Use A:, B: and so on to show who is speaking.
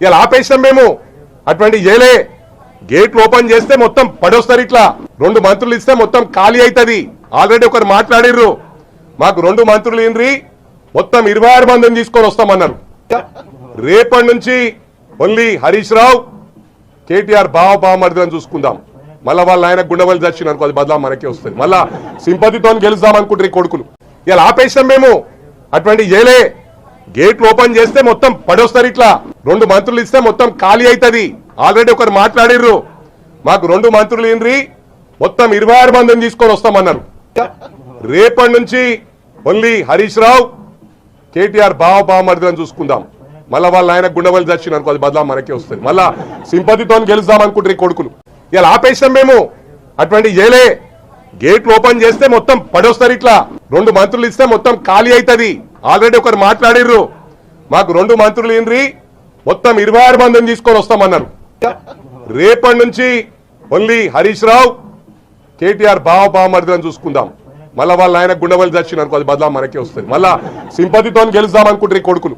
A: ఇలా ఆపేసాం మేము అటువంటి చేయలే గేట్లు ఓపెన్ చేస్తే మొత్తం పడొస్తారు ఇట్లా 2 మంత్రులు ఇస్తే మొత్తం ఖాళీ అవుతుంది ఆల్రెడీ ఒకరు మాట్లాడిర్రు మాకు 2 మంత్రులు ఇన్రి మొత్తం 26 మందిని తీసుకొని వస్తామన్నారు రేపటి నుంచి ఓన్లీ హరీష్ రావు కేటీఆర్ బావమరిదని చూసుకుందాం మళ్ళా వాళ్ళ ఆయన గుండెవల్లి చచ్చిన అనుకో అది బదలా మనకే వస్తుంది మళ్ళా సింపతితో గెలుద్దాం అనుకుంటారు ఈ కొడుకులు ఇలా ఆపేసాం మేము అటువంటి చేయలే గేట్లు ఓపెన్ చేస్తే మొత్తం పడొస్తారు ఇట్లా 2 మంత్రులు ఇస్తే మొత్తం ఖాళీ అవుతుంది ఆల్రెడీ ఒకరు మాట్లాడిర్రు మాకు 2 మంత్రులు ఇన్రి మొత్తం 26 మందిని తీసుకొని వస్తామన్నారు రేపటి నుంచి ఓన్లీ హరీష్ రావు కేటీఆర్ బావమరిదని చూసుకుందాం మళ్ళా వాళ్ళ ఆయన గుండెవల్లి చచ్చిన అనుకో అది బదలా మనకే వస్తుంది మళ్ళా సింపతితో గెలుద్దాం అనుకుంటారు ఈ కొడుకులు ఇలా ఆపేసాం మేము అటువంటి చేయలే గేట్లు ఓపెన్ చేస్తే మొత్తం పడొస్తారు ఇట్లా 2 మంత్రులు ఇస్తే మొత్తం ఖాళీ అవుతుంది ఆల్రెడీ ఒకరు మాట్లాడిర్రు మాకు 2 మంత్రులు ఇన్రి మొత్తం 26 మందిని తీసుకొని వస్తామన్నారు రేపటి నుంచి ఓన్లీ హరీష్ రావు కేటీఆర్ బావమరిదని చూసుకుందాం మళ్ళా వాళ్ళ ఆయన గుండెవల్లి చచ్చిన అనుకో అది బదలా మనకే వస్తుంది మళ్ళా సింపతితో గెలుద్దాం అనుకుంటారు ఈ కొడుకులు